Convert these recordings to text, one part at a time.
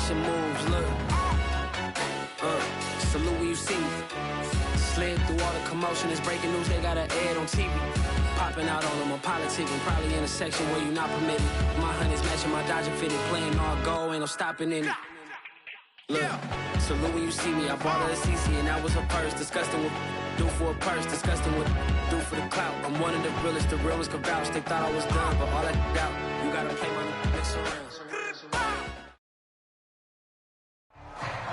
finishing moves, look. Salute when you see me. Slid through all the commotion, it's breaking news, they got an ad on TV. Popping out on them, I'm politicking, probably in a section where you not permitted. My honey's matching my Dodger fitted, playing all go, ain't no stopping in it. Look, salute when you see me, I bought her a CC and that was her purse. Disgusting what do for a purse, disgusting what do for the clout. I'm one of the realest could vouch. They thought I was done, but all that doubt, you gotta play my next around.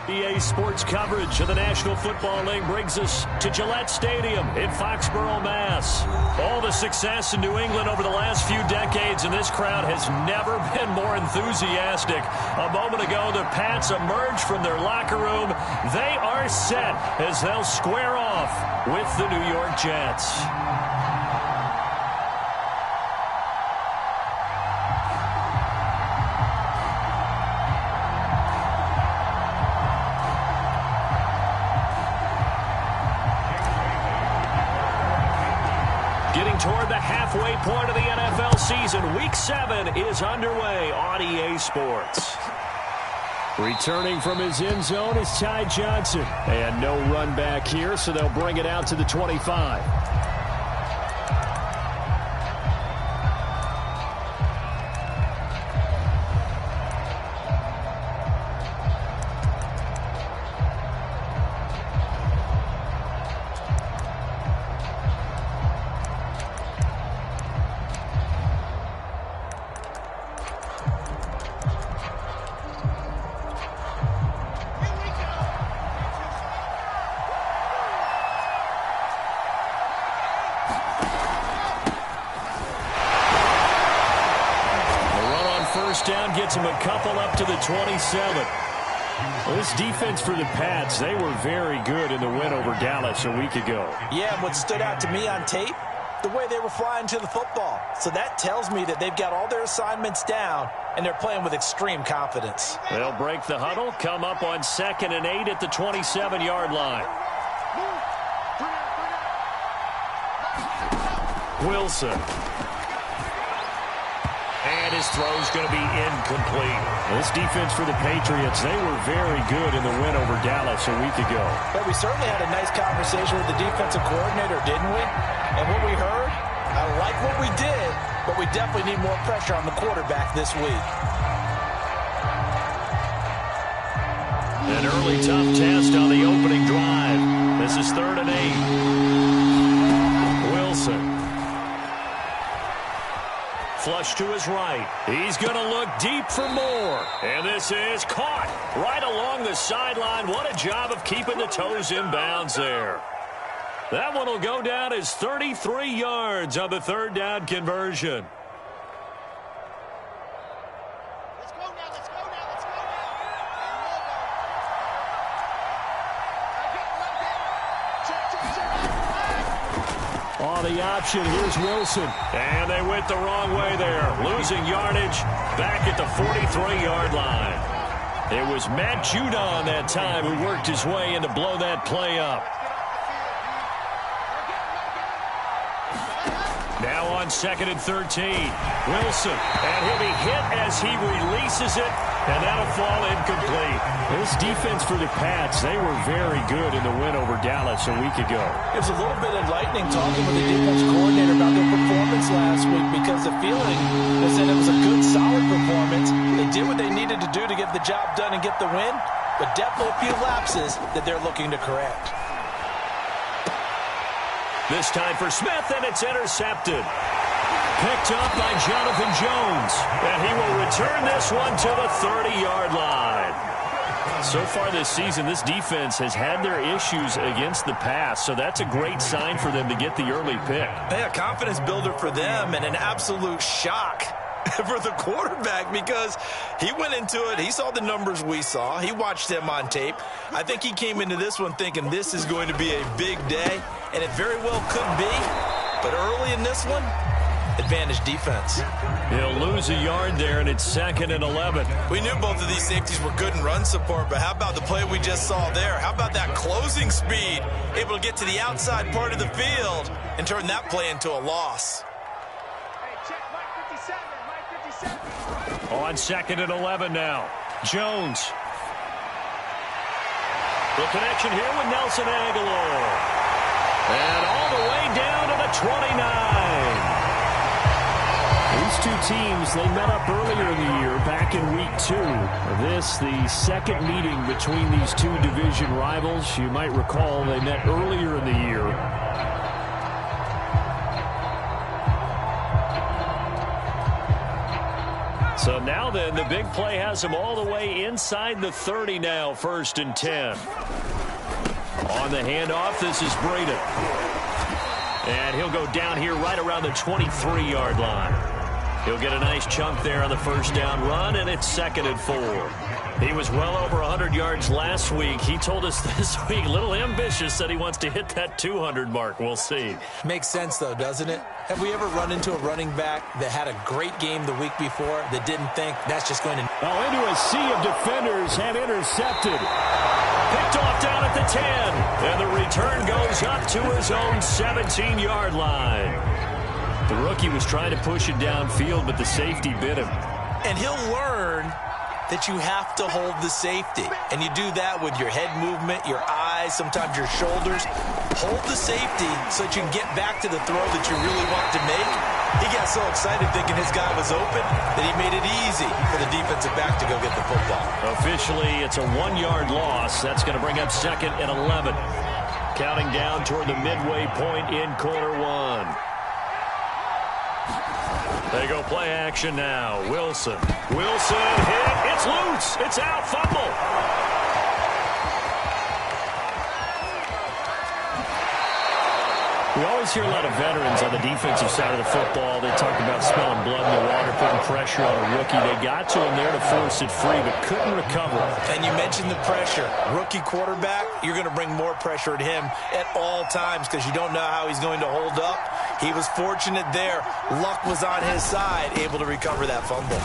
EA Sports coverage of the National Football League brings us to Gillette Stadium in Foxborough, Mass. All the success in New England over the last few decades, and this crowd has never been more enthusiastic. A moment ago, the Pats emerged from their locker room. They are set as they'll square off with the New York Jets. Toward the halfway point of the NFL season, Week 7 is underway on EA Sports. Returning from his end zone is Ty Johnson. And no run back here, so they'll bring it out to the 25. Down gets him a couple up to the 27. Well, this defense for the Pats, they were very good in the win over Dallas a week ago. Yeah, and what stood out to me on tape, the way they were flying to the football. So that tells me that they've got all their assignments down, and they're playing with extreme confidence. They'll break the huddle, come up on 2nd and 8 at the 27-yard line. Wilson. And his throw's going to be incomplete. This defense for the Patriots, they were very good in the win over Dallas a week ago. But we certainly had a nice conversation with the defensive coordinator, didn't we? And what we heard, I like what we did, but we definitely need more pressure on the quarterback this week. An early tough test on the opening drive. This is 3rd and 8. Wilson. Flush to his right. He's going to look deep for more. And this is caught right along the sideline. What a job of keeping the toes in bounds there. That one will go down as 33 yards on the 3rd down conversion. On the option, here's Wilson. And they went the wrong way there. Losing yardage back at the 43-yard line. It was Matt Judon that time who worked his way in to blow that play up. Now on 2nd and 13. Wilson. And he'll be hit as he releases it. And that'll fall incomplete. This defense for the Pats, they were very good in the win over Dallas a week ago. It was a little bit enlightening talking with the defense coordinator about their performance last week because the feeling was that it was a good, solid performance. They did what they needed to do to get the job done and get the win, but definitely a few lapses that they're looking to correct. This time for Smith, and it's intercepted. Picked up by Jonathan Jones. And he will return this one to the 30-yard line. So far this season, this defense has had their issues against the pass, so that's a great sign for them to get the early pick. Yeah, a confidence builder for them and an absolute shock for the quarterback because he went into it. He saw the numbers we saw. He watched them on tape. I think he came into this one thinking this is going to be a big day, and it very well could be. But early in this one, advantage defense. He'll lose a yard there, and it's 2nd and 11. We knew both of these safeties were good in run support, but how about the play we just saw there? How about that closing speed? Able to get to the outside part of the field and turn that play into a loss. Hey, check Mike 57, Mike 57. On 2nd and 11 now. Jones The connection here with Nelson Aguilar. And all the way down to the 29. These two teams, they met up earlier in the year, back in week 2. This, the second meeting between these two division rivals. You might recall they met earlier in the year. So now then, the big play has him all the way inside the 30 now, 1st and 10. On the handoff, this is Braden. And he'll go down here right around the 23-yard line. He'll get a nice chunk there on the first down run, and it's 2nd and 4. He was well over 100 yards last week. He told us this week, a little ambitious, said he wants to hit that 200 mark. We'll see. Makes sense, though, doesn't it? Have we ever run into a running back that had a great game the week before that didn't think that's just going to... Oh, into a sea of defenders and intercepted. Picked off down at the 10. And the return goes up to his own 17-yard line. The rookie was trying to push it downfield, but the safety bit him. And he'll learn that you have to hold the safety. And you do that with your head movement, your eyes, sometimes your shoulders. Hold the safety so that you can get back to the throw that you really want to make. He got so excited thinking his guy was open that he made it easy for the defensive back to go get the football. Officially, it's a 1-yard loss. That's going to bring up 2nd and 11. Counting down toward the midway point in quarter 1. They go play action now. Wilson. Wilson hit. It's loose. It's out. Fumble. We always hear a lot of veterans on the defensive side of the football. They talk about smelling blood in the water, putting pressure on a rookie. They got to him there to force it free, but couldn't recover. And you mentioned the pressure. Rookie quarterback, you're going to bring more pressure at him at all times because you don't know how he's going to hold up. He was fortunate there. Luck was on his side, able to recover that fumble.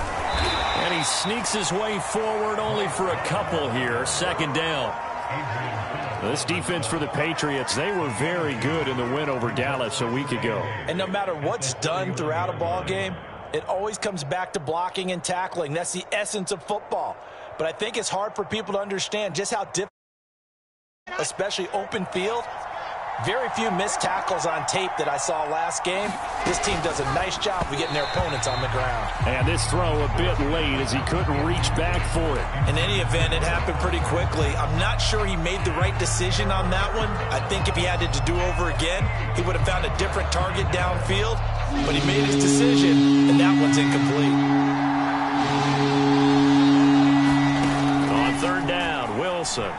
And he sneaks his way forward only for a couple here. 2nd down. This defense for the Patriots, they were very good in the win over Dallas a week ago. And no matter what's done throughout a ball game, it always comes back to blocking and tackling. That's the essence of football. But I think it's hard for people to understand just how difficult, especially open field. Very few missed tackles on tape that I saw last game. This team does a nice job of getting their opponents on the ground. And this throw a bit late as he couldn't reach back for it. In any event, it happened pretty quickly. I'm not sure he made the right decision on that one. I think if he had to do over again, he would have found a different target downfield. But he made his decision, and that one's incomplete. On 3rd down, Wilson.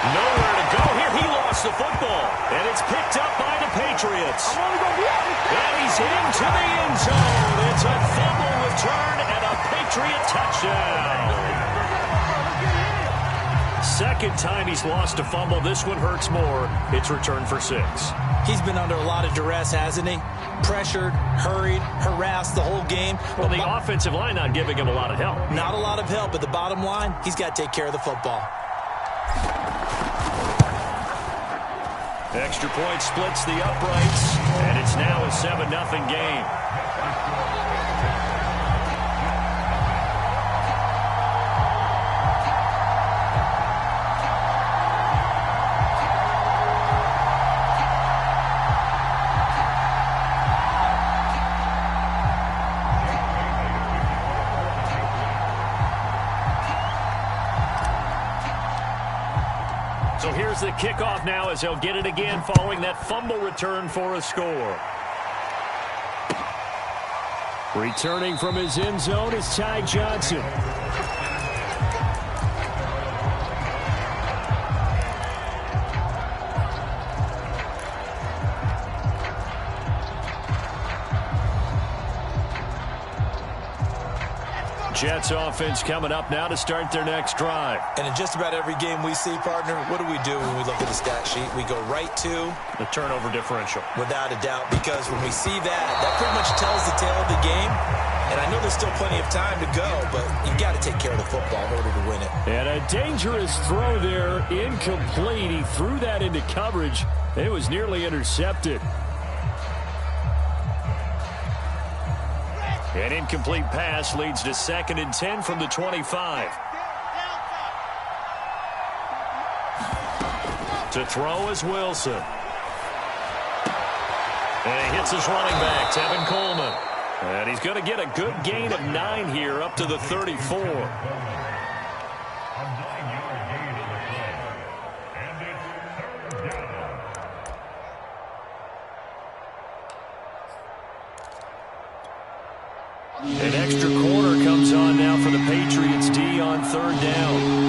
Nowhere to go here. He lost the football. And it's picked up by the Patriots. And he's into the end zone. It's a fumble return and a Patriot touchdown. 2nd time he's lost a fumble. This one hurts more. It's returned for 6. He's been under a lot of duress, hasn't he? Pressured, hurried, harassed the whole game. Well, the offensive line not giving him a lot of help. Not a lot of help, but the bottom line, he's got to take care of the football. Extra point splits the uprights, and it's now a 7-0 game. So here's the kickoff now as he'll get it again following that fumble return for a score. Returning from his end zone is Ty Johnson. Jets offense coming up now to start their next drive. And in just about every game we see, partner, what do we do when we look at the stat sheet? We go right to the turnover differential. Without a doubt, because when we see that pretty much tells the tale of the game. And I know there's still plenty of time to go, but you've got to take care of the football in order to win it. And a dangerous throw there, incomplete. He threw that into coverage. It was nearly intercepted. An incomplete pass leads to 2nd and 10 from the 25. To throw is Wilson. And he hits his running back, Tevin Coleman. And he's going to get a good gain of 9 here, up to the 34. An extra corner comes on now for the Patriots D on 3rd down.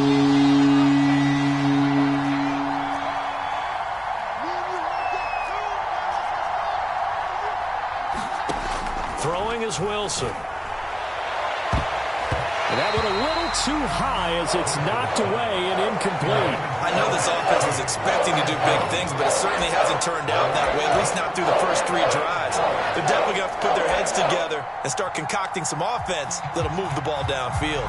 Throwing is Wilson. And that went a little too high as it's knocked away and incomplete. I know this offense was expecting to do big things, but it certainly hasn't turned out that way, at least not through the first 3 drives. They're definitely going to have to put their heads together and start concocting some offense that'll move the ball downfield.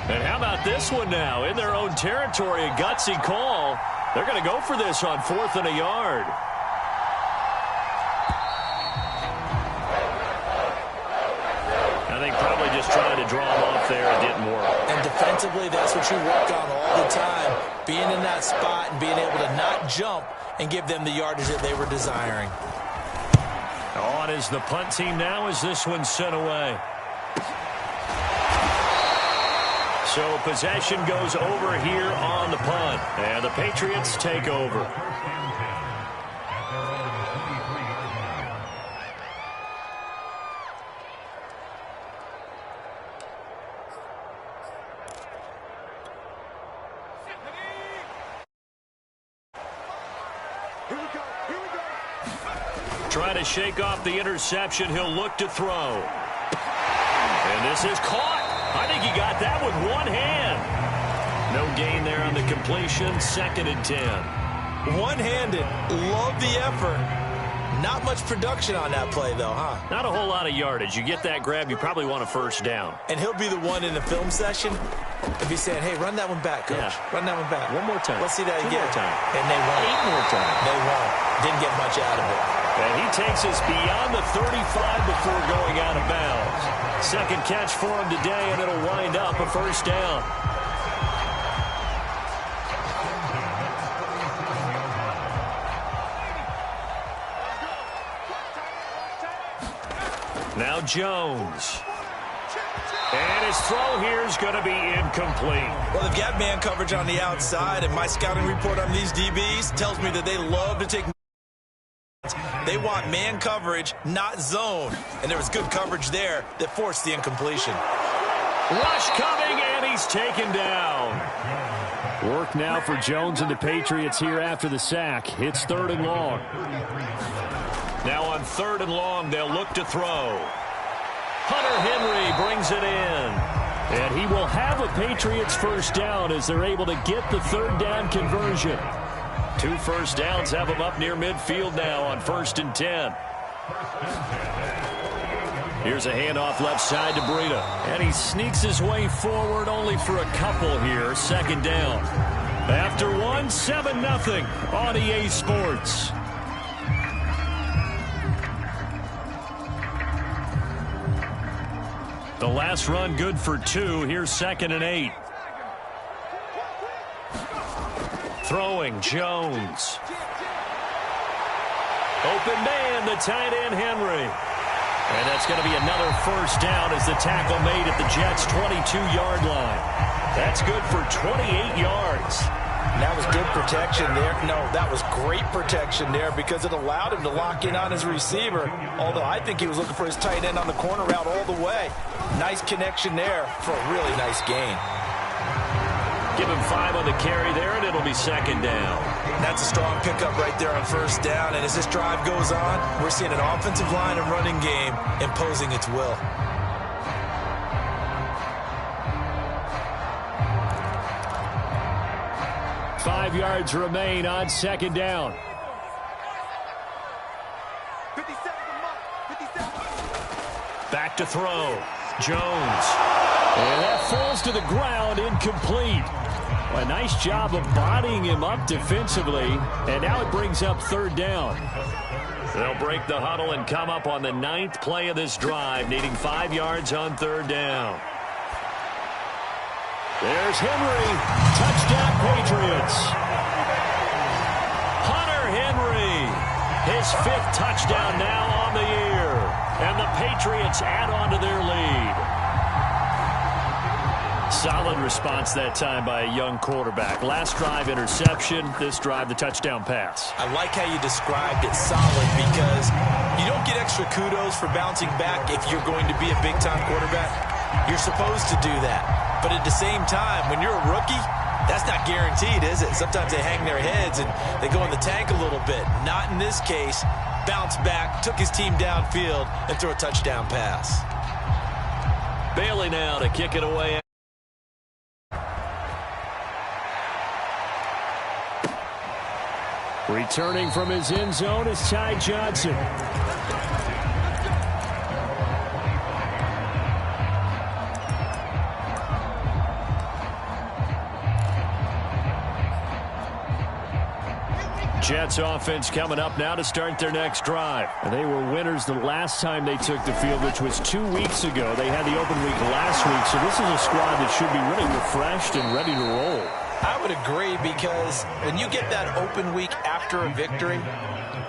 And how about this one now? In their own territory, a gutsy call. They're going to go for this on 4th and a yard. I think probably just trying to draw him off there. It didn't work. And defensively, that's what you work on all the time. Being in that spot and being able to not jump and give them the yardage that they were desiring. On is the punt team now as this one's sent away. So possession goes over here on the punt. And the Patriots take over. Trying to shake off the interception. He'll look to throw. And this is caught. I think he got that with one hand. No gain there on the completion. 2nd and 10. One-handed. Love the effort. Not much production on that play, though, huh? Not a whole lot of yardage. You get that grab, you probably want a 1st down. And he'll be the one in the film session if he's saying, hey, run that one back, coach. Yeah. Run that one back. One more time. Let's see that 2 again. more time. And they won't. 8 more times. They won't. Didn't get much out of it. And he takes us beyond the 35 before going out of bounds. 2nd catch for him today, and it'll wind up a 1st down. Now Jones. And his throw here is going to be incomplete. Well, they've got man coverage on the outside, and my scouting report on these DBs tells me that they love to take. They want man coverage, not zone. And there was good coverage there that forced the incompletion. Rush coming, and he's taken down. Work now for Jones and the Patriots here after the sack. It's 3rd and long. Now on 3rd and long, they'll look to throw. Hunter Henry brings it in. And he will have a Patriots 1st down as they're able to get the 3rd down conversion. 2 1st downs have him up near midfield now on 1st and 10. Here's a handoff left side to Breida. And he sneaks his way forward only for a couple here. 2nd down. After 1, 7-0 on EA Sports. The last run good for 2. Here's 2nd and 8. Throwing Jones. Open man, the tight end Henry. And that's going to be another 1st down as the tackle made at the Jets' 22-yard line. That's good for 28 yards. And that was good protection there. No, that was great protection there because it allowed him to lock in on his receiver. Although I think he was looking for his tight end on the corner route all the way. Nice connection there for a really nice gain. Give him 5 on the carry there, and it'll be 2nd down. That's a strong pickup right there on 1st down. And as this drive goes on, we're seeing an offensive line and running game imposing its will. Five yards remain on 2nd down. Back to throw. Jones. And that falls to the ground, incomplete. A nice job of bodying him up defensively. And now it brings up third down. They'll break the huddle and come up on the 9th play of this drive, needing 5 yards on third down. There's Henry. Touchdown, Patriots. Hunter Henry. His 5th touchdown now on the year. And the Patriots add on to their lead. Solid response that time by a young quarterback. Last drive, interception. This drive, the touchdown pass. I like how you described it, solid, because you don't get extra kudos for bouncing back if you're going to be a big-time quarterback. You're supposed to do that. But at the same time, when you're a rookie, that's not guaranteed, is it? Sometimes they hang their heads and they go in the tank a little bit. Not in this case. Bounce back, took his team downfield, and threw a touchdown pass. Bailey now to kick it away. Returning from his end zone is Ty Johnson. Jets offense coming up now to start their next drive. And they were winners the last time they took the field, which was 2 weeks ago. They had the open week last week, so this is a squad that should be really refreshed and ready to roll. I would agree, because when you get that open week after a victory,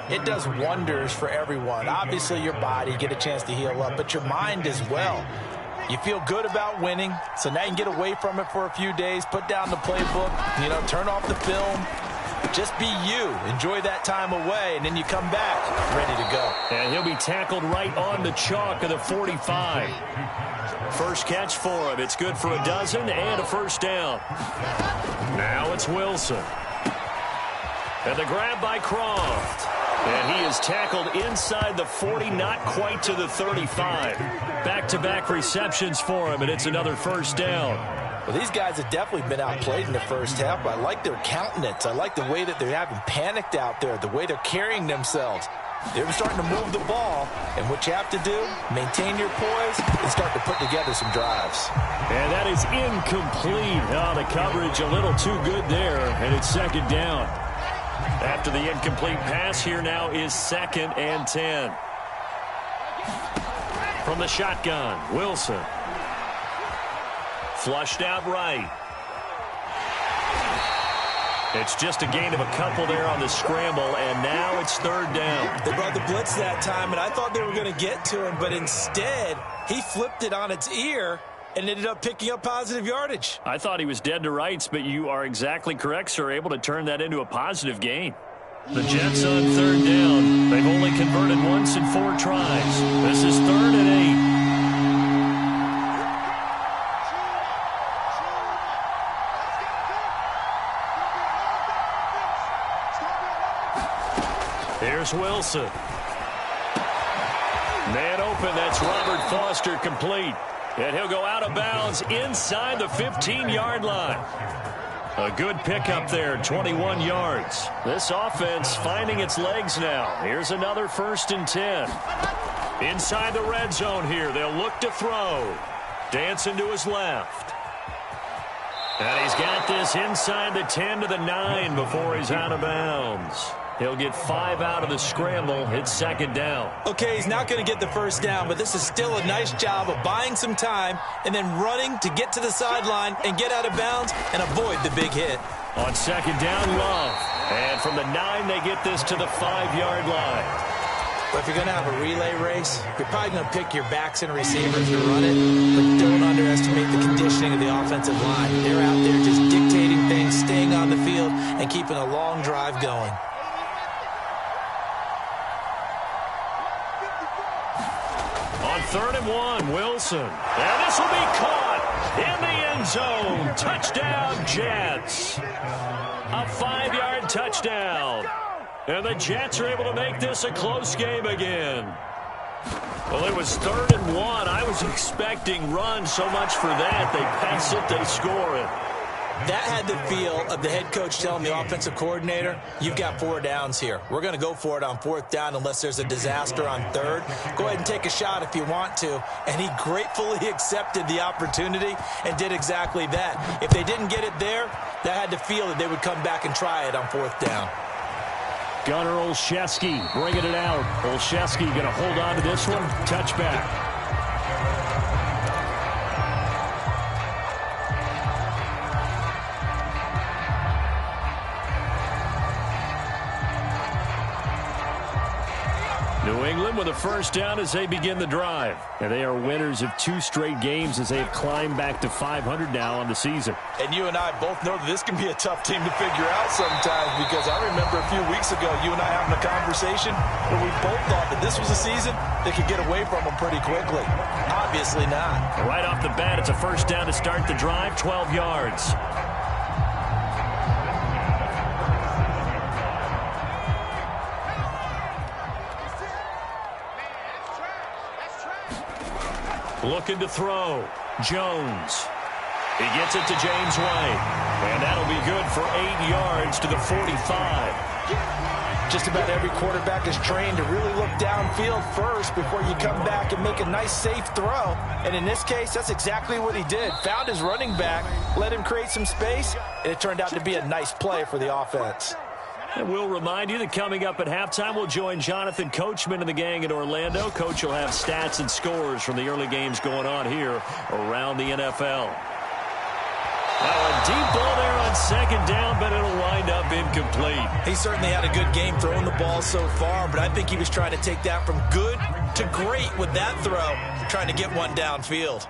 it does wonders for everyone. Obviously, your body, get a chance to heal up, but your mind as well. You feel good about winning, so now you can get away from it for a few days, put down the playbook, turn off the film. Just be you. Enjoy that time away, and then you come back ready to go. And he'll be tackled right on the chalk of the 45. First catch for him. It's good for a dozen and a first down. Now it's Wilson. And the grab by Croft. And he is tackled inside the 40, not quite to the 35. Back-to-back receptions for him, and it's another first down. Well, these guys have definitely been outplayed in the first half, but I like their countenance. I like the way that they're having panicked out there, the way they're carrying themselves. They're starting to move the ball, and what you have to do, maintain your poise and start to put together some drives. And that is incomplete. Oh, the coverage a little too good there, and it's second down. After the incomplete pass, here now is 2nd and 10. From the shotgun, Wilson. Flushed out right. It's just a gain of a couple there on the scramble, and now it's third down. They brought the blitz that time, and I thought they were going to get to him, but instead, he flipped it on its ear and ended up picking up positive yardage. I thought he was dead to rights, but you are exactly correct, sir, able to turn that into a positive gain. The Jets on third down. They've only converted once in 4 tries. This is 3rd and 8. Here's Wilson. Man open, that's Robert Foster, complete. And he'll go out of bounds inside the 15-yard line. A good pickup there, 21 yards. This offense finding its legs now. Here's another 1st and 10. Inside the red zone here, they'll look to throw. Dancing to his left. And he's got this inside the 10 to the 9 before he's out of bounds. He'll get 5 out of the scramble. It's second down. Okay, he's not going to get the first down, but this is still a nice job of buying some time and then running to get to the sideline and get out of bounds and avoid the big hit. On second down, Love. And from the 9, they get this to the 5-yard line. But if you're going to have a relay race, you're probably going to pick your backs and receivers to run it, but don't underestimate the conditioning of the offensive line. They're out there just dictating things, staying on the field, and keeping a long drive going. On 3rd and 1, Wilson. And this will be caught in the end zone. Touchdown, Jets. A 5-yard touchdown. And the Jets are able to make this a close game again. Well, it was 3rd and 1. I was expecting run, so much for that. They pass it, they score it. That had the feel of the head coach telling the offensive coordinator, you've got 4 downs here. We're going to go for it on 4th down unless there's a disaster on 3rd. Go ahead and take a shot if you want to. And he gratefully accepted the opportunity and did exactly that. If they didn't get it there, that had the feel that they would come back and try it on 4th down. Gunnar Olszewski bringing it out. Olszewski going to hold on to this one. Touchback. New England with a first down as they begin the drive. And they are winners of 2 straight games as they have climbed back to 500 now on the season. And you and I both know that this can be a tough team to figure out sometimes, because I remember a few weeks ago you and I having a conversation where we both thought that this was a season that could get away from them pretty quickly. Obviously not. Right off the bat, it's a first down to start the drive, 12 yards. Looking to throw. Jones. He gets it to James White. And that'll be good for 8 yards to the 45. Just about every quarterback is trained to really look downfield first before you come back and make a nice, safe throw. And in this case, that's exactly what he did. Found his running back, let him create some space, and it turned out to be a nice play for the offense. And we'll remind you that coming up at halftime, we'll join Jonathan Coachman and the gang in Orlando. Coach will have stats and scores from the early games going on here around the NFL. Now a deep ball there on 2nd down, but it'll wind up incomplete. He certainly had a good game throwing the ball so far, but I think he was trying to take that from good to great with that throw, trying to get one downfield.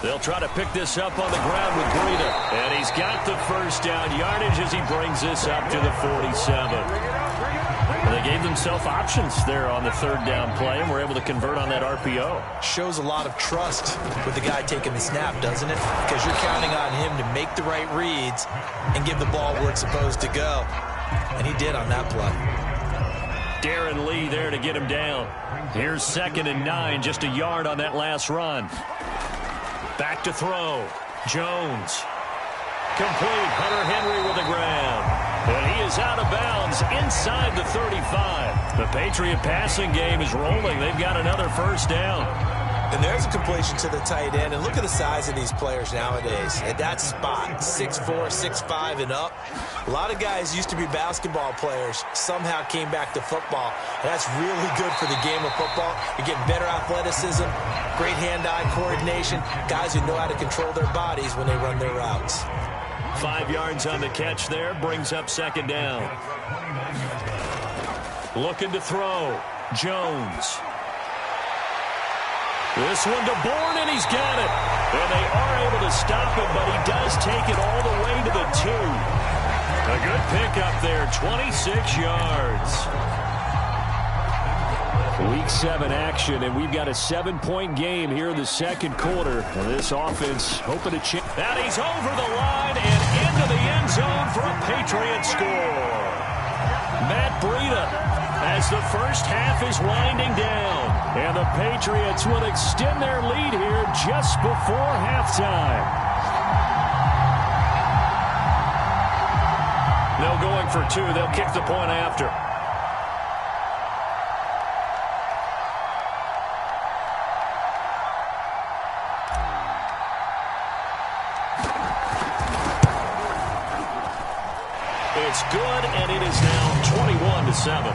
They'll try to pick this up on the ground with Breida. And he's got the first down yardage as he brings this up to the 47. And they gave themselves options there on the 3rd down play and were able to convert on that RPO. Shows a lot of trust with the guy taking the snap, doesn't it? Because you're counting on him to make the right reads and give the ball where it's supposed to go. And he did on that play. Darren Lee there to get him down. Here's 2nd and 9, just a yard on that last run. Back to throw. Jones. Complete. Hunter Henry with the grab. And he is out of bounds inside the 35. The Patriot passing game is rolling. They've got another first down. And there's a completion to the tight end. And look at the size of these players nowadays. At that spot, 6'4", 6'5", and up. A lot of guys used to be basketball players, somehow came back to football. And that's really good for the game of football. You're getting better athleticism, great hand-eye coordination, guys who know how to control their bodies when they run their routes. 5 yards on the catch there, brings up 2nd down. Looking to throw. Jones. This one to Bourne, and he's got it. And they are able to stop him, but he does take it all the way to the 2. A good pickup there, 26 yards. Week 7 action, and we've got a 7-point game here in the 2nd quarter. And this offense hoping to change. And he's over the line and into the end zone for a Patriot score. Matt Breida, as the first half is winding down. And the Patriots will extend their lead here just before halftime. No going for 2. They'll kick the point after. It's good, and it is now 21-7.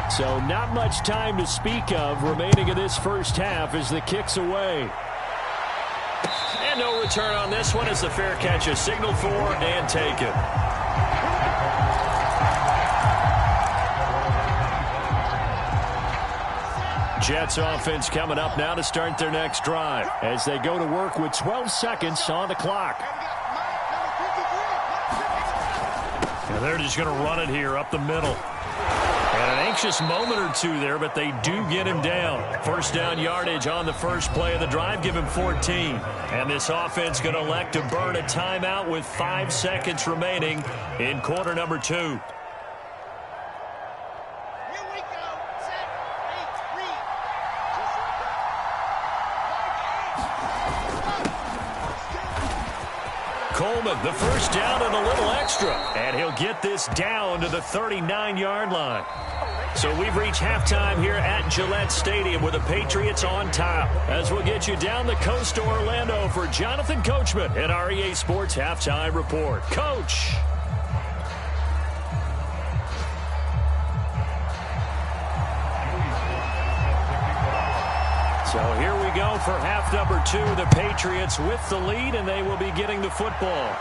So not much time to speak of remaining in this first half as the kick's away. And no return on this one as the fair catch is signaled for and taken. Jets offense coming up now to start their next drive as they go to work with 12 seconds on the clock. And they're just going to run it here up the middle. And an anxious moment or two there, but they do get him down. First down yardage on the first play of the drive. Give him 14. And this offense going to elect to burn a timeout with 5 seconds remaining in quarter number 2. Coleman, the first down and a little extra. And he'll get this down to the 39-yard line. So we've reached halftime here at Gillette Stadium with the Patriots on top. As we'll get you down the coast to Orlando for Jonathan Coachman at our EA Sports Halftime Report. Coach. So here we go for half number 2. The Patriots with the lead, and they will be getting the football.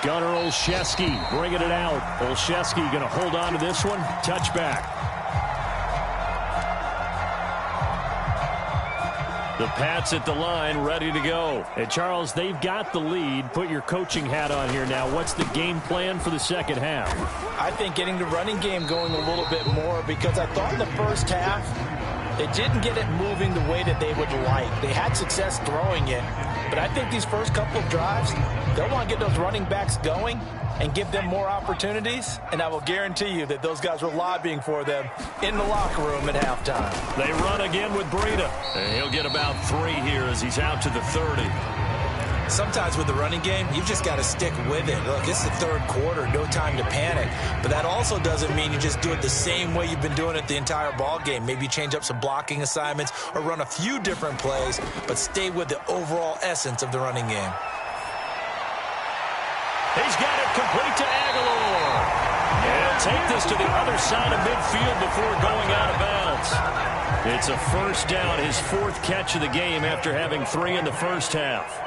Gunnar Olszewski bringing it out. Olszewski going to hold on to this one. Touchback. The Pats at the line, ready to go. And Charles, they've got the lead. Put your coaching hat on here now. What's the game plan for the second half? I think getting the running game going a little bit more, because I thought in the first half they didn't get it moving the way that they would like. They had success throwing it, but I think these first couple of drives, they'll want to get those running backs going and give them more opportunities, and I will guarantee you that those guys were lobbying for them in the locker room at halftime. They run again with Breida, and he'll get about 3 here as he's out to the 30. Sometimes with the running game, you've just got to stick with it. Look, it's the third quarter, no time to panic. But that also doesn't mean you just do it the same way you've been doing it the entire ball game. Maybe change up some blocking assignments or run a few different plays, but stay with the overall essence of the running game. He's got it complete to Aguilar. And he'll take this to the other side of midfield before going out of bounds. It's a first down, his 4th catch of the game after having 3 in the first half.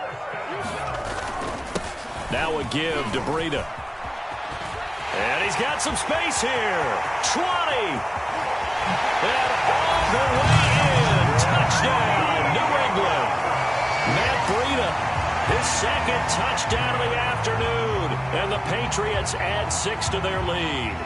Now a give to Breida. And he's got some space here. 20. And all the way in. Touchdown, New England. Matt Breida, his 2nd touchdown of the afternoon. And the Patriots add 6 to their lead.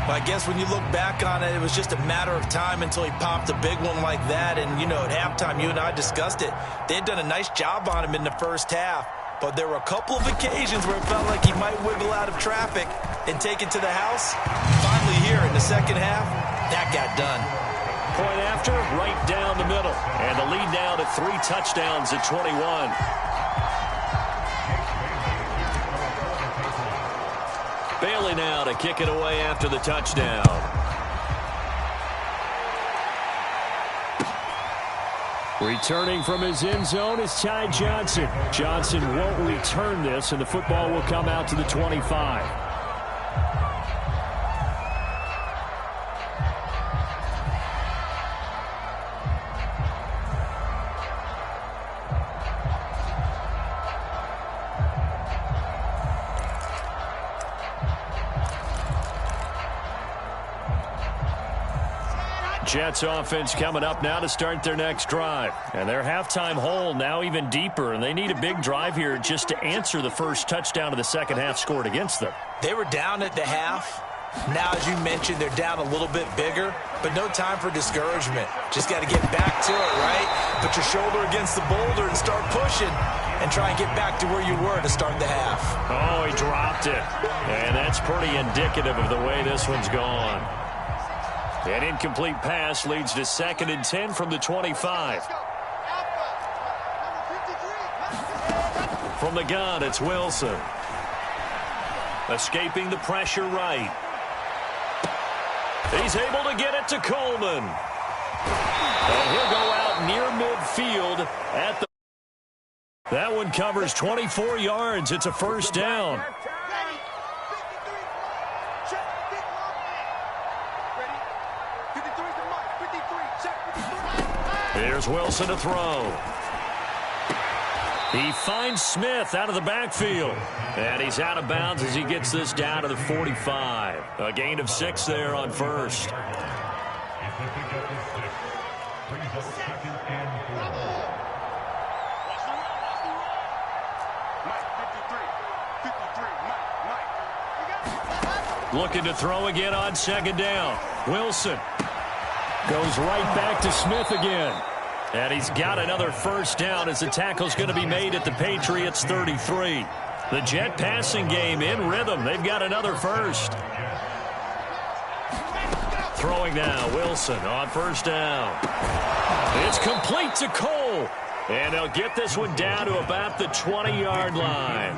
I guess when you look back on it, it was just a matter of time until he popped a big one like that. And, you know, at halftime, you and I discussed it. They had done a nice job on him in the first half. But there were a couple of occasions where it felt like he might wiggle out of traffic and take it to the house. Finally here in the second half, that got done. Point after, right down the middle. And the lead now to 3 touchdowns at 21. Bailey now to kick it away after the touchdown. Returning from his end zone is Ty Johnson. Johnson won't return this, and the football will come out to the 25. Jets offense coming up now to start their next drive. And their halftime hole now even deeper, and they need a big drive here just to answer the first touchdown of the second half scored against them. They were down at the half. Now, as you mentioned, they're down a little bit bigger, but no time for discouragement. Just got to get back to it, right? Put your shoulder against the boulder and start pushing and try and get back to where you were to start the half. Oh, he dropped it. And that's pretty indicative of the way this one's gone. An incomplete pass leads to 2nd and 10 from the 25. From the gun, it's Wilson. Escaping the pressure right. He's able to get it to Coleman. And he'll go out near midfield at the... That one covers 24 yards. It's a first down. Here's Wilson to throw. He finds Smith out of the backfield. And he's out of bounds as he gets this down to the 45. A gain of 6 there on first. Looking to throw again on second down. Wilson goes right back to Smith again. And he's got another first down as the tackle's going to be made at the Patriots' 33. The Jet passing game in rhythm. They've got another first. Throwing now, Wilson on first down. It's complete to Cole. And they'll get this one down to about the 20-yard line.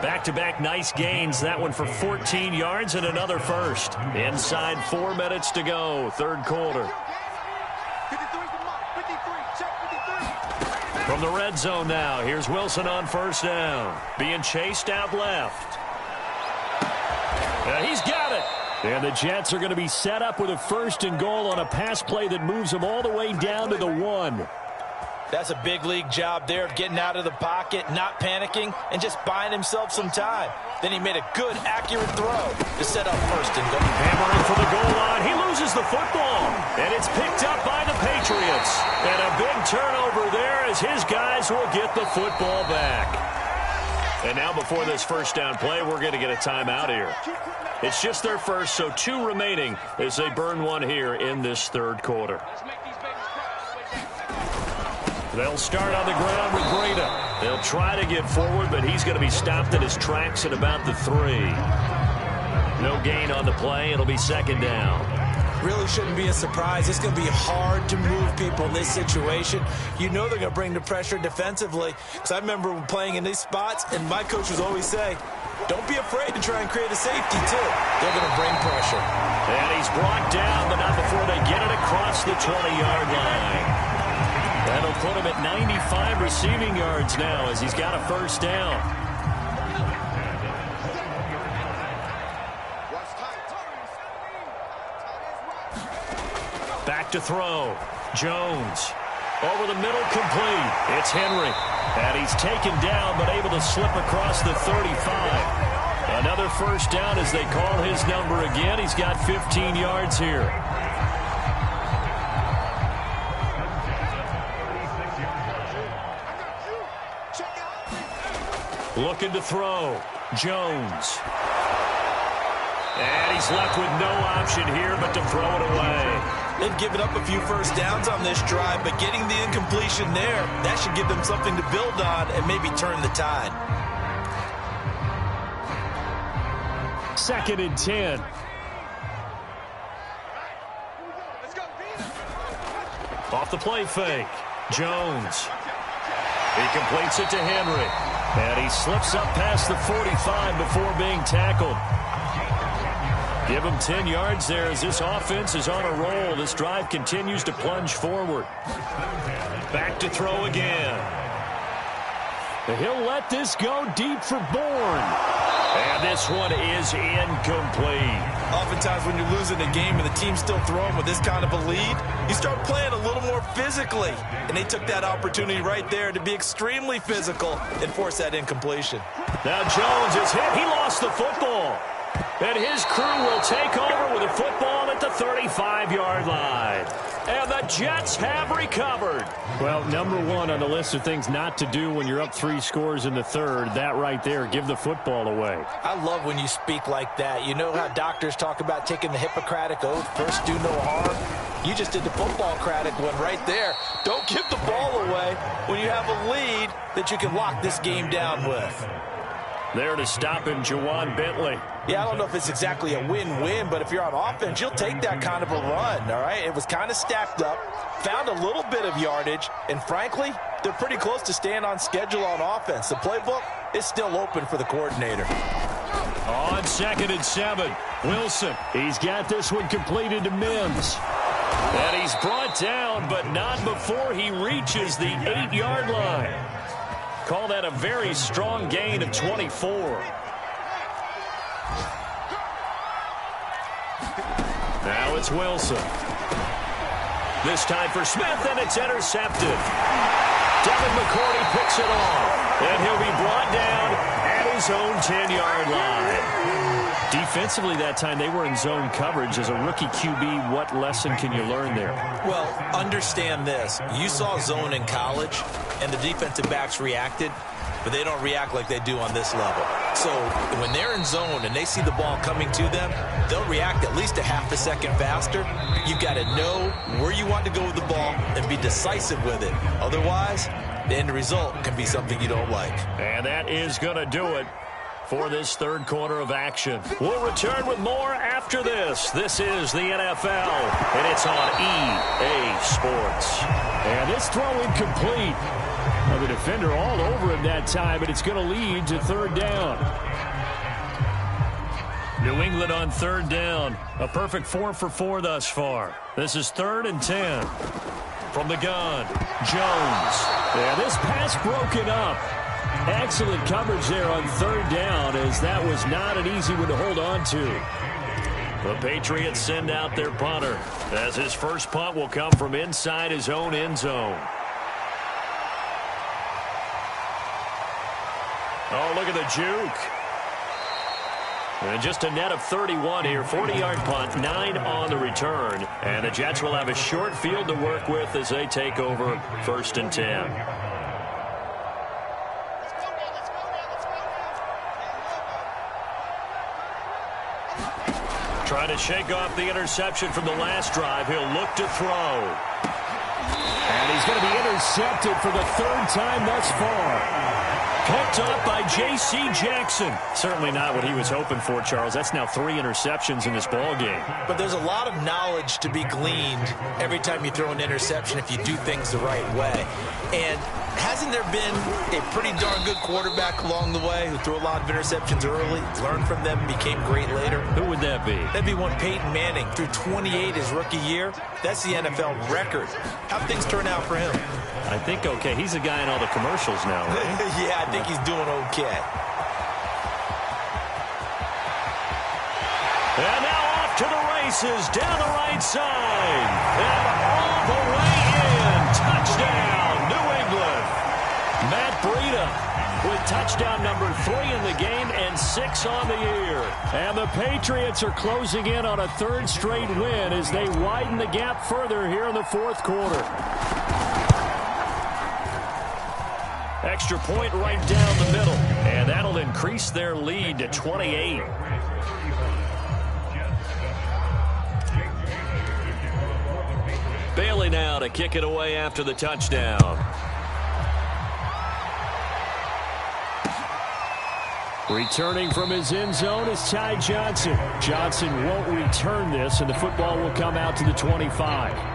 Back-to-back nice gains. That one for 14 yards and another first. Inside 4 minutes to go, third quarter. From the red zone now, here's Wilson on first down. Being chased out left. He's got it. And the Jets are going to be set up with a first and goal on a pass play that moves them all the way down to the 1. That's a big league job there of getting out of the pocket, not panicking, and just buying himself some time. Then he made a good, accurate throw to set up first and goal. Hammering for the goal line. He loses the football, and it's picked up by the Patriots. And a big turnover there as his guys will get the football back. And now before this first down play, we're going to get a timeout here. It's just their first, so 2 remaining as they burn one here in this third quarter. They'll start on the ground with Greta. They'll try to get forward, but he's going to be stopped in his tracks at about the 3. No gain on the play. It'll be second down. Really shouldn't be a surprise. It's going to be hard to move people in this situation. You know they're going to bring the pressure defensively. Because I remember playing in these spots, and my coach would always say, don't be afraid to try and create a safety, too. They're going to bring pressure. And he's brought down, but not before they get it across the 20-yard line. That'll put him at 95 receiving yards now as he's got a first down. Back to throw. Jones. Over the middle, complete. It's Henry. And he's taken down but able to slip across the 35. Another first down as they call his number again. He's got 15 yards here. Looking to throw. Jones. And he's left with no option here but to throw it away. They've given up a few first downs on this drive, but getting the incompletion there, that should give them something to build on and maybe turn the tide. 2nd and 10. Off the play fake. Jones. He completes it to Henry. And he slips up past the 45 before being tackled. Give him 10 yards there as this offense is on a roll. This drive continues to plunge forward. Back to throw again. He'll let this go deep for Bourne. And this one is incomplete. Oftentimes when you're losing a game and the team's still throwing with this kind of a lead, you start playing a little more physically. And they took that opportunity right there to be extremely physical and force that incompletion. Now Jones is hit. He lost the football. And his crew will take over with a football at the 35-yard line. And the Jets have recovered. Well, number 1 on the list of things not to do when you're up 3 scores in the third. That right there, give the football away. I love when you speak like that. You know how doctors talk about taking the Hippocratic Oath, first do no harm? You just did the football-cratic one right there. Don't give the ball away when you have a lead that you can lock this game down with. There to stop him, Juwan Bentley. Yeah, I don't know if it's exactly a win-win, but if you're on offense, you'll take that kind of a run, all right? It was kind of stacked up, found a little bit of yardage, and frankly, they're pretty close to staying on schedule on offense. The playbook is still open for the coordinator. On 2nd and 7, Wilson. He's got this one completed to Mims. And he's brought down, but not before he reaches the 8-yard line. Call that a very strong gain of 24. Now it's Wilson. This time for Smith, and it's intercepted. Devin McCourty picks it off, and he'll be brought down at his own 10-yard line. Defensively that time, they were in zone coverage. As a rookie QB, what lesson can you learn there? Well, understand this. You saw zone in college, and the defensive backs reacted, but they don't react like they do on this level. So when they're in zone and they see the ball coming to them, they'll react at least a half a second faster. You've got to know where you want to go with the ball and be decisive with it. Otherwise, the end result can be something you don't like. And that is going to do it for this third quarter of action. We'll return with more after this. This is the NFL, and it's on EA Sports. And this throw incomplete. Well, the defender all over him that time, but it's going to lead to third down. New England on third down. A perfect 4 for 4 thus far. This is 3rd and 10. From the gun, Jones. Yeah, this pass broken up. Excellent coverage there on third down, as that was not an easy one to hold on to. The Patriots send out their punter, as his first punt will come from inside his own end zone. Oh, look at the juke. And just a net of 31 here. 40-yard punt, 9 on the return. And the Jets will have a short field to work with as they take over 1st and 10. Trying to shake off the interception from the last drive. He'll look to throw. And he's going to be intercepted for the 3rd time thus far. Picked up by J.C. Jackson. Certainly not what he was hoping for, Charles. That's now 3 interceptions in this ball game. But there's a lot of knowledge to be gleaned every time you throw an interception if you do things the right way. And hasn't there been a pretty darn good quarterback along the way who threw a lot of interceptions early, learned from them, became great later? Who would that be? That'd be one Peyton Manning. Threw 28 his rookie year. That's the NFL record. How'd things turn out for him? I think okay. He's a guy in all the commercials now, right? Yeah, I think he's doing okay. And now off to the races, down the right side. And all the way in. Touchdown, New England. Matt Breida with touchdown number 3 in the game and 6 on the year. And the Patriots are closing in on a 3rd straight win as they widen the gap further here in the 4th quarter. Extra point right down the middle. And that'll increase their lead to 28. Bailey now to kick it away after the touchdown. Returning from his end zone is Ty Johnson. Johnson won't return this, and the football will come out to the 25.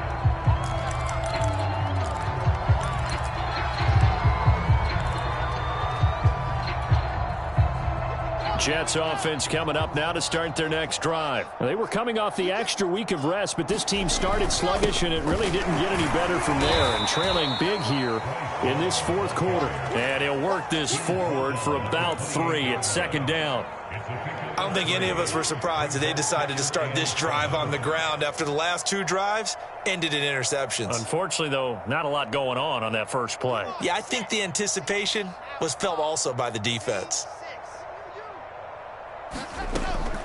Jets offense coming up now to start their next drive. They were coming off the extra week of rest, but this team started sluggish, and it really didn't get any better from there. And trailing big here in this 4th quarter. And he'll work this forward for about 3 at 2nd down. I don't think any of us were surprised that they decided to start this drive on the ground after the last 2 drives ended in interceptions. Unfortunately, though, not a lot going on that first play. Yeah, I think the anticipation was felt also by the defense.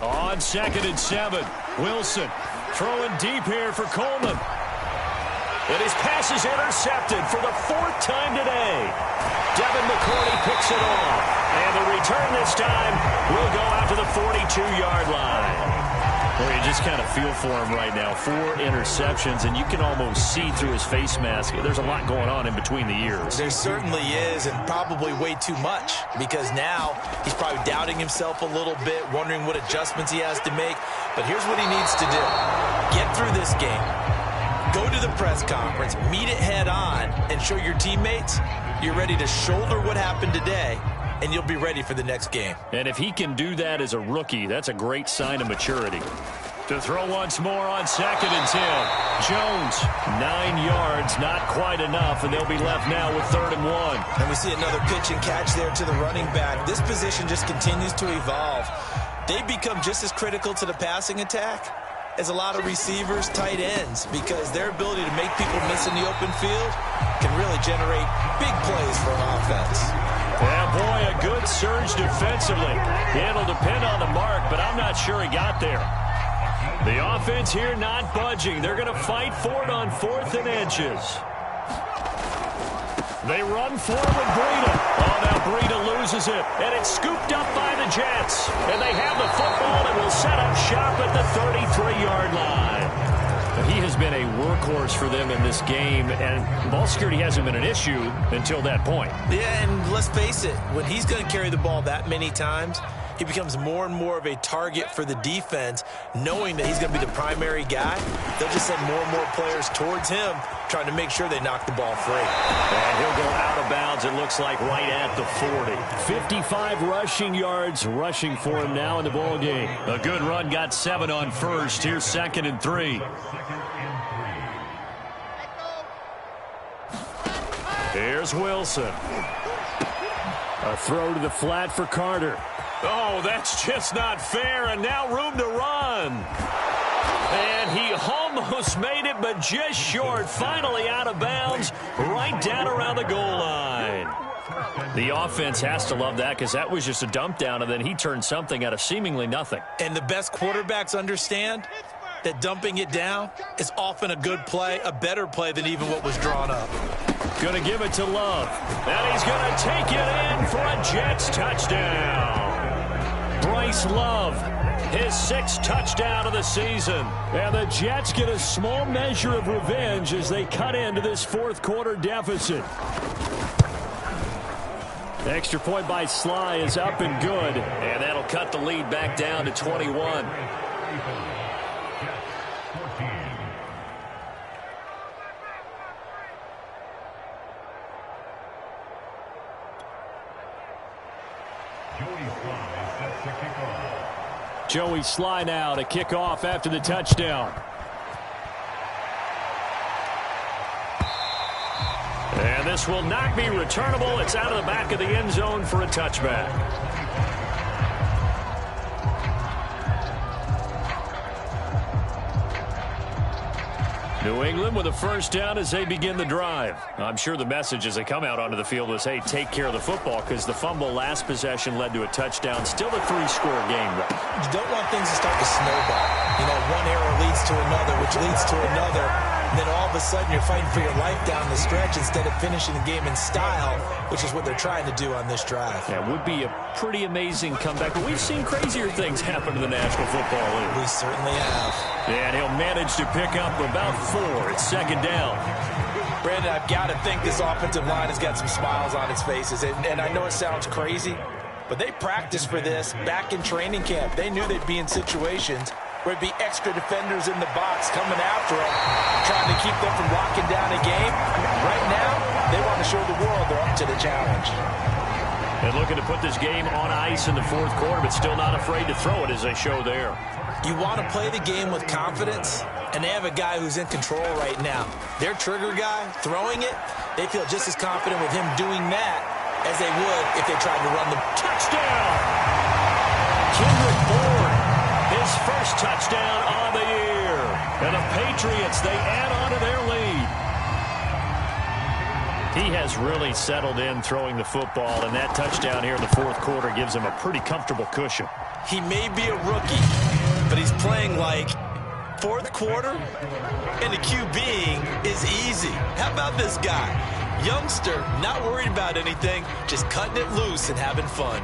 On 2nd and 7, Wilson throwing deep here for Coleman. And his pass is intercepted for the 4th time today. Devin McCourty picks it off. And the return this time will go out to the 42-yard line. Well, you just kind of feel for him right now. 4 interceptions, and you can almost see through his face mask. There's a lot going on in between the ears. There certainly is, and probably way too much, because now he's probably doubting himself a little bit, wondering what adjustments he has to make. But here's what he needs to do. Get through this game. Go to the press conference, meet it head on, and show your teammates you're ready to shoulder what happened today, and you'll be ready for the next game. And if he can do that as a rookie, that's a great sign of maturity. To throw once more on 2nd and 10. Jones, 9 yards, not quite enough, and they'll be left now with 3rd and 1. And we see another pitch and catch there to the running back. This position just continues to evolve. They become just as critical to the passing attack as a lot of receivers, tight ends, because their ability to make people miss in the open field can really generate big plays for an offense. Yeah, boy, a good surge defensively. It'll depend on the mark, but I'm not sure he got there. The offense here not budging. They're going to fight for it on 4th and inches. They run for it with Breida. Oh, now Breida loses it, and it's scooped up by the Jets. And they have the football and will set up shop at the 33-yard line. He has been a workhorse for them in this game, and ball security hasn't been an issue until that point. Yeah, and let's face it, when he's going to carry the ball that many times, he becomes more and more of a target for the defense, knowing that he's going to be the primary guy. They'll just send more and more players towards him, trying to make sure they knock the ball free. And he'll go out of bounds, it looks like, right at the 40. 55 rushing yards rushing for him now in the ball game. A good run, got 7 on first. Here's 2nd and 3. Here's Wilson. A throw to the flat for Carter. Oh, that's just not fair, and now room to run. And he almost made it, but just short. Finally out of bounds, right down around the goal line. The offense has to love that because that was just a dump down, and then he turned something out of seemingly nothing. And the best quarterbacks understand that dumping it down is often a good play, a better play than even what was drawn up. Going to give it to Love. And he's going to take it in for a Jets touchdown. Bryce Love, his 6th touchdown of the season. And the Jets get a small measure of revenge as they cut into this 4th quarter deficit. The extra point by Sly is up and good. And that'll cut the lead back down to 21. Joey Sly now to kick off after the touchdown. And this will not be returnable. It's out of the back of the end zone for a touchback. New England with a first down as they begin the drive. I'm sure the message as they come out onto the field was, hey, take care of the football, because the fumble last possession led to a touchdown. Still a 3-score game, though. You don't want things to start to snowball. You know, one error leads to another, which leads to another. And then all of a sudden you're fighting for your life down the stretch instead of finishing the game in style, which is what they're trying to do on this drive. Yeah, it would be a pretty amazing comeback. But we've seen crazier things happen to the National Football League. We certainly have. And he'll manage to pick up about 4. It's 2nd down. Brandon, I've got to think this offensive line has got some smiles on its faces. And I know it sounds crazy, but they practiced for this back in training camp. They knew they'd be in situations where it'd be extra defenders in the box coming after them, trying to keep them from locking down a game. Right now, they want to show the world they're up to the challenge. And looking to put this game on ice in the 4th quarter, but still not afraid to throw it as they show there. You want to play the game with confidence, and they have a guy who's in control right now. Their trigger guy, throwing it, they feel just as confident with him doing that as they would if they tried to run the touchdown. Kendrick Bourne, his first touchdown on the year. And the Patriots, they add on to their lead. He has really settled in throwing the football, and that touchdown here in the 4th quarter gives him a pretty comfortable cushion. He may be a rookie, but he's playing like 4th quarter, and the QBing is easy. How about this guy? Youngster, not worried about anything, just cutting it loose and having fun.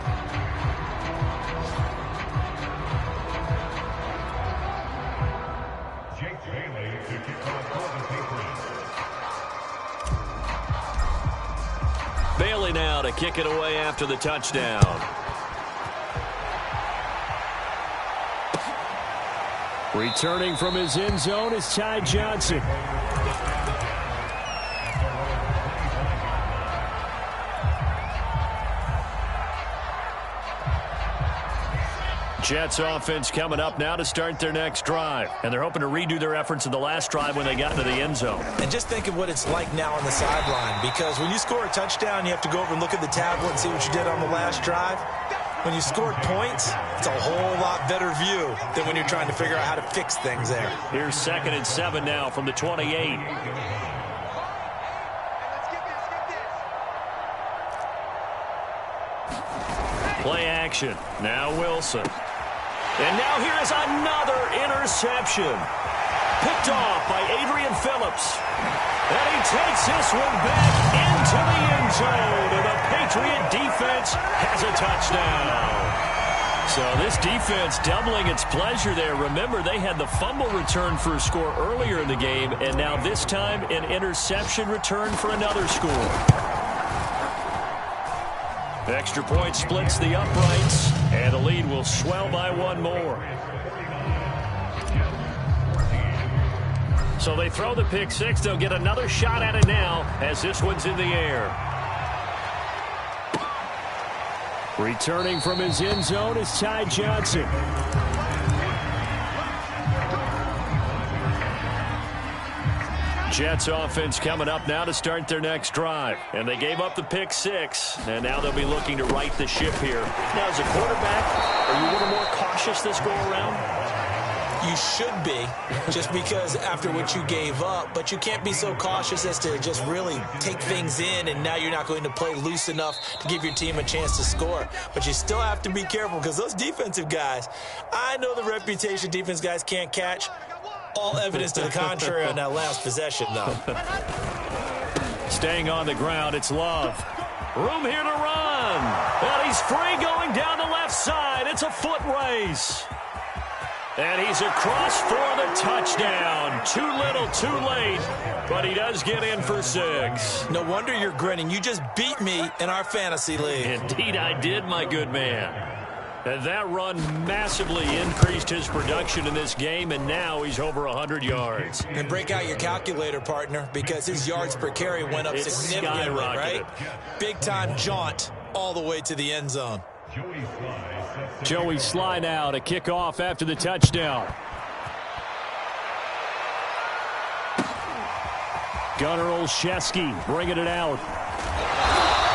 Bailey now to kick it away after the touchdown. Returning from his end zone is Ty Johnson. Jets offense coming up now to start their next drive. And they're hoping to redo their efforts in the last drive when they got into the end zone. And just think of what it's like now on the sideline, because when you score a touchdown, you have to go over and look at the tablet and see what you did on the last drive. When you scored points, it's a whole lot better view than when you're trying to figure out how to fix things there. Here's 2nd and 7 now from the 28. Play action. Now Wilson. And now here is another interception. picked off by Adrian Phillips. And he takes this one back into the end zone. And the Patriot defense has a touchdown. So this defense doubling its pleasure there. Remember, they had the fumble return for a score earlier in the game, and now this time an interception return for another score. Extra point splits the uprights, and the lead will swell by one more. So they throw the pick six. They'll get another shot at it now as this one's in the air. Returning from his end zone is Ty Johnson. Jets offense coming up now to start their next drive. And they gave up the pick six, and now they'll be looking to right the ship here. Now, as a quarterback, are you a little more cautious this go-around? You should be, just because after what you gave up, but you can't be so cautious as to just really take things in, and now you're not going to play loose enough to give your team a chance to score. But you still have to be careful, because those defensive guys, I know the reputation defense guys can't catch. All evidence to the contrary on that last possession, though. Staying on the ground, it's Love. Room here to run. And he's free going down the left side. It's a foot race. And he's across for the touchdown. Too little, too late, but he does get in for 6. No wonder you're grinning. You just beat me in our fantasy league. Indeed I did, my good man. And that run massively increased his production in this game, and now he's over 100 yards. And break out your calculator, partner, because his yards per carry went up significantly, right? Big-time jaunt all the way to the end zone. Joey Sly now to kick off after the touchdown. Gunnar Olszewski bringing it out.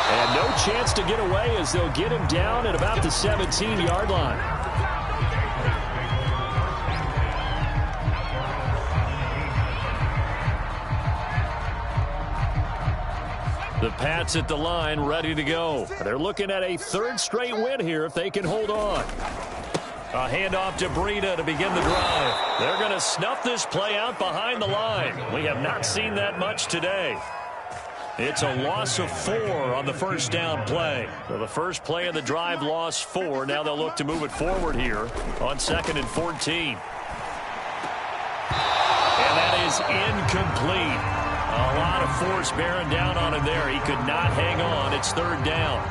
And no chance to get away as they'll get him down at about the 17-yard line. The Pats at the line ready to go. They're looking at a third straight win here if they can hold on. A handoff to Breida to begin the drive. They're going to snuff this play out behind the line. We have not seen that much today. It's a loss of 4 on the first down play. So the first play of the drive lost 4. Now they'll look to move it forward here on 2nd and 14. And that is incomplete. A lot of force bearing down on him there. He could not hang on. It's 3rd down.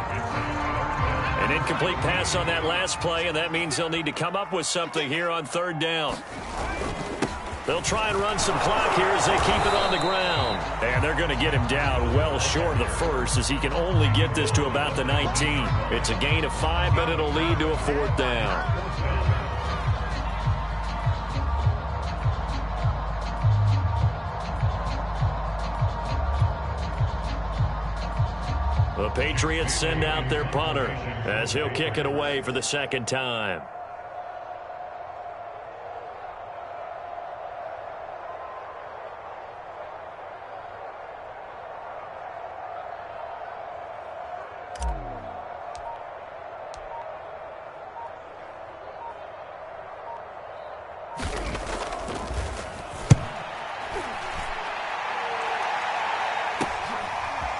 An incomplete pass on that last play, and that means they'll need to come up with something here on 3rd down. They'll try and run some clock here as they keep it on the ground. And they're going to get him down well short of the first as he can only get this to about the 19. It's a gain of 5, but it'll lead to a 4th down. The Patriots send out their punter as he'll kick it away for the 2nd time.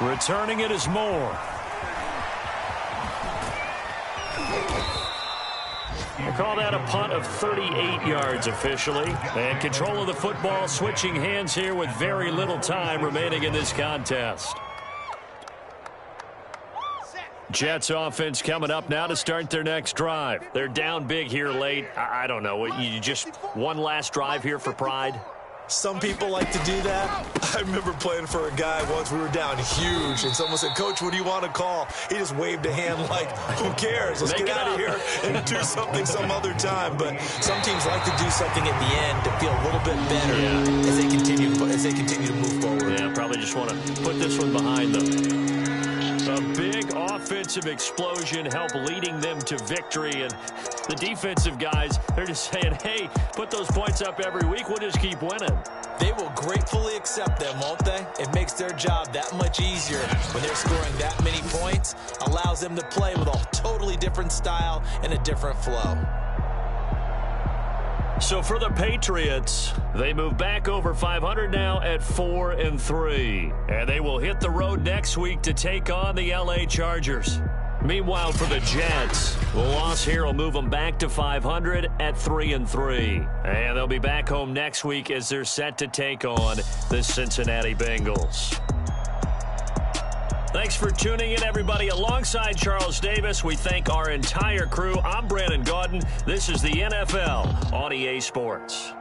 Returning it is Moore. We'll call that a punt of 38 yards officially. And control of the football switching hands here with very little time remaining in this contest. Jets offense coming up now to start their next drive. They're down big here late. I don't know. You just one last drive here for pride? Some people like to do that. I remember playing for a guy once. We were down huge, and someone said, "Coach, what do you want to call?" He just waved a hand like, who cares? Let's get out of here and do something some other time. But some teams like to do something at the end to feel a little bit better as they continue to move forward. Yeah, probably just want to put this one behind them. A big offensive explosion help leading them to victory, and the defensive guys, they're just saying, hey, put those points up every week, we'll just keep winning. They will gratefully accept them, won't they? It makes their job that much easier when they're scoring that many points, allows them to play with a totally different style and a different flow. So for the Patriots, they move back over 500 now at 4-3. And they will hit the road next week to take on the LA Chargers. Meanwhile, for the Jets, the loss here will move them back to 500 at 3-3. And they'll be back home next week as they're set to take on the Cincinnati Bengals. Thanks for tuning in, everybody. Alongside Charles Davis, we thank our entire crew. I'm Brandon Gaudin. This is the NFL on EA Sports.